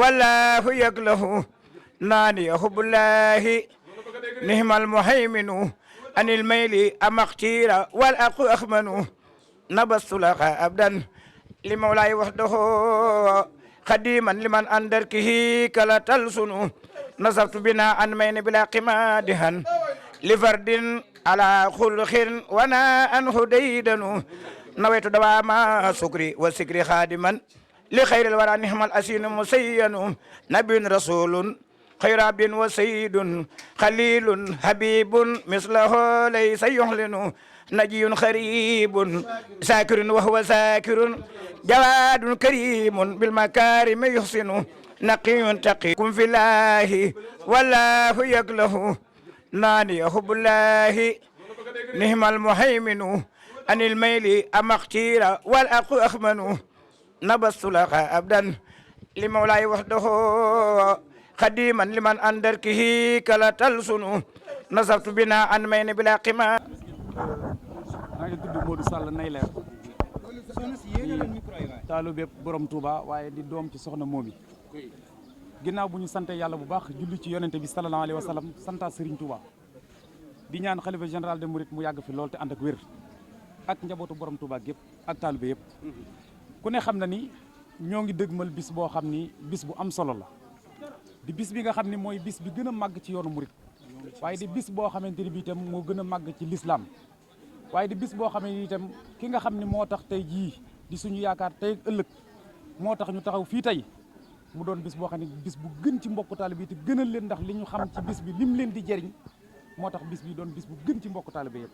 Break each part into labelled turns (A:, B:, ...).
A: والله يقله ناني حب الله نهم المهيمن عن الميل أما اختير والأخ أخمن نبست لك أبدا لمولاي وحده خديما لمن أندركه كلا تلسن نصبت بنا عن مين بلا قمادها لفرد على خلق وانا انه ديدن نويت دواما سكري وسكري خادما لخير الورى نهم الاسين مسين نبي رسول خير عبد وسيد خليل حبيب مثله ليس يحلن نجي خريب ساكر وهو ساكر جواد كريم بالمكارم يحسن نقي تقي كن في الله والله يقله ناني حب الله نهم المهيمن عن الميل أما اختير والأخ أخمن نبست لك أبدا لمولاي وحده خديما لمن أندركه كلا تلسن نصبت بنا عن مين بلا قما.
B: maa ngi tudd Modou Sall nay leer taalibe borom Touba waaye di doom ci soxna Momi ginnaaw bu ñu sante yàlla bu baax julli ci yonente bi sallallahu alayhi wa sallam santa Serigne Touba di ñaan xalifa général de Mouride mu yàgg fi lool te ànd ak wér ak njabootu borom Touba gépp ak taalibe yëpp ku ne xam na ni ñoo ngi dëgmal bis boo xam ni bis bu am solo la di bis bi nga xam ni mooy bis bi gën a màgg ci yoonu Mouride waaye di bis boo xamante ni bii itam moo gën a màgg ci l'islam waaye di bis boo xam ne itam ki nga xam ne moo tax tey jii di suñu yaakaar tey ëllëg moo tax ñu taxaw fii tey mu doon bis boo xam ne bis bu gën ci mbokku taalibe yi te gënal leen ndax li ñu xam ci bis bi lim leen di jëriñ moo tax bis bi doon bis bu gën ci mbokku taalibe yëpp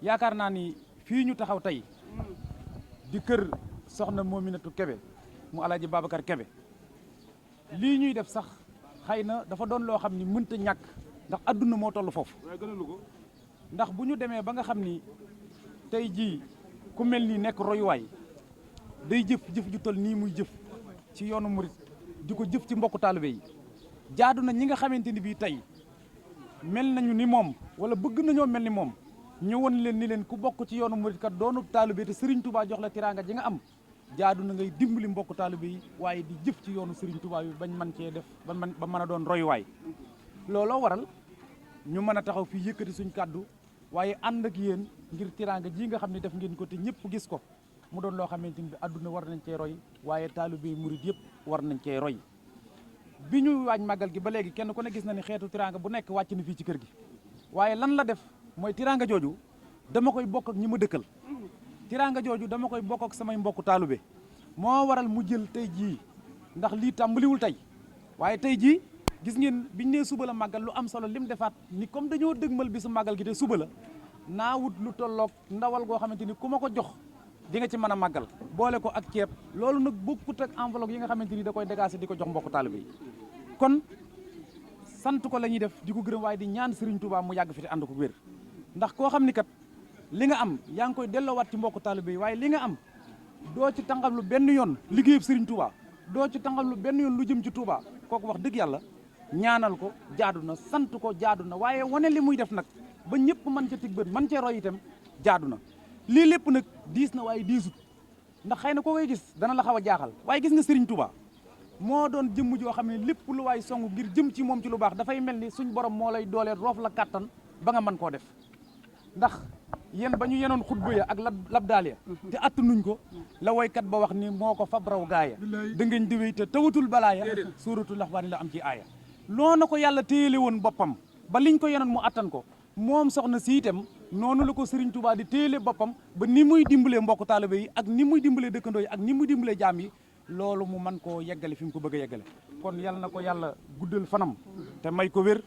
B: yaakaar naa ni fii ñu taxaw tey di kër soxna Mominatou Kébé mu Alaaji Babacar Kébé lii ñuy def sax xëy na dafa doon loo xam ni mënta ñàkk ndax adduna moo toll foofu ndax bu ñu demee ba nga xam ni tey jii ku mel nii nekk royuwaay day jëf ju toll nii muy jëf ci yoonu murit di ko jëf ci mbokku taalibe yi jaadu na ñi nga xamante ni bii tey mel nañu ni moom wala bëgg nañoo mel ni moom ñëwoon leen ni leen ku bokk ci yoonu murit kat doonu taalibe te Serigne Touba jox la tiraanga ji nga am jaadu na ngay dimbali mbokku taalibe yi waaye di jëf ci yoonu Serigne Touba bi bañ mën cee def ba mën a doon royuwaay looloo waral ñu mën a taxaw fii yëkkati suñ kàddu waaye ànd ak yéen ngir tiraanga ji nga xam ne def ngeen ko te ñëpp gis ko mu doon loo xamante ni àdduna war nañ cee roy waaye taalibe murid yëpp war nañ cee roy bi ñu waaj màggal gi ba léegi kenn ku ne gis na ni xeetu tiraanga bu nekk wàcc na fii ci kër gi waaye lan la def mooy tiraanga jooju dama koy bokk ak ñi ma dëkkal tiraanga jooju dama koy bokk ak samay mbokku taalibe moo waral mu jël tey jii ndax lii tàmbaliwul tey waaye tey jii gis ngeen biñ nee suba la màggal lu am solo lim defaat ni comme dañoo dëgmal bisu màggal gi te suba la naa wut lu tolloog ndawal goo xamante ni ku ma ko jox di nga ci mën a màggal boole ko ak ceeb loolu nag bokkut ak enveloppe yi nga xamante ni da koy dégager di ko jox mbokku taalibe yi kon sant ko la ñuy def di ko gërëm waaye di ñaan Serigne Touba mu yàgg fi te ànd ko wér ndax koo xam ni kat li nga am yaa ngi koy delloowaat ci mbokku taalibe yi waaye li nga am doo ci tàngal lu benn yoon liggéeyub Serigne Touba doo ci tàngal lu benn yoon lu jëm ci Touba kooku wax dëgg yàlla ñaanal ko jaadu na sant ko jaadu na waaye wane li muy def nag ba ñëpp mën ca tig bët mën cee roy itam jaadu na lii lépp nag diis na waaye diisut ndax xëy na koo koy gis dana la xaw a jaaxal waaye gis nga Serigne Touba moo doon jëmm joo xam ne lépp lu waay song ngir jëm ci moom ci lu baax dafay mel ni suñ borom moo lay dooleel roof la kàttan ba nga mën koo def ndax yéen ba ñu yenoon xutba ya ak labdaal ya te attanuñ ko la woykat ba wax ni moo ko fab raw gaaya da ngeen di wéy te tawatul balaaya suuratul Laxwaani la am ci aaya loo na ko yàlla téyele woon boppam ba liñ ko yenoon mu attan ko moom soxna si itam noonu la ko Serigne Touba di téyele boppam ba ni muy dimbalee mbokku taalibe yi ak ni muy dimbalee dëkkandoo yi ak ni muy dimbalee jaam yi loolu mu mën koo yeggale fi mu ko bëgg a yeggale kon yàlla na ko yàlla guddal fanam te may ko wér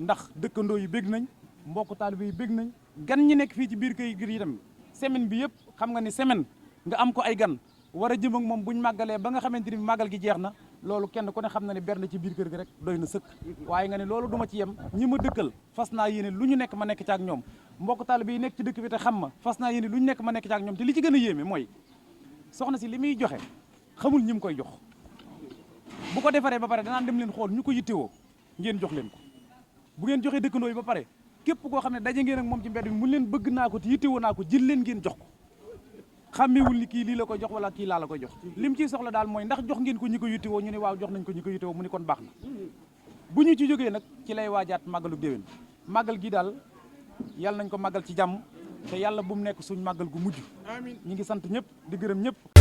B: ndax dëkkandoo yi bég nañ mbokku taalibe yi bég nañ gan ñi nekk fii ci biir kër gi itam semaine bi yëpp xam nga ni semaine nga am ko ay gan war a jëm ak moom buñ màggalee ba nga xamante ni màggal gi jeex na loolu kenn ku ne xam na ne berne ci biir kër gi rek doy na sëkk waaye nga ne loolu duma ci yem ñi ma dëkkal fas naa yéene lu ñu nekk ma nekk ci ak ñoom mbokk taalibe yi nekk ci dëkk bi te xam ma fas naa yéene lu ñu nekk ma nekk ci ak ñoom te li ci gën a yéeme mooy soxna si li muy joxe xamul ñi mu koy jox bu ko defaree ba pare danaan dem leen xool ñu ko yittewoo ngeen jox leen ko bu ngeen joxee dëkkandoo yi ba pare képp koo xam ne daje ngeen ak moom ci mbedd bi mu leen bëgg naa ko te yittewoo naa ko jël leen ngeen jox ko xàmmewul ni kii lii la ko jox wala kii laa la ko jox lim ciy soxla daal mooy ndax jox ngeen ko ñi ko yittewoo ñu ne waaw jox nañ ko ñi ko yittewoo mu ni kon baax na bu ñu ci jógee nag ci lay waajaat màggalu déwén màggal gi daal yàlla nañ ko màggal ci jàmm te yàlla bu mu nekk suñ màggal gu mujj ñi ngi sant ñëpp di gërëm ñëpp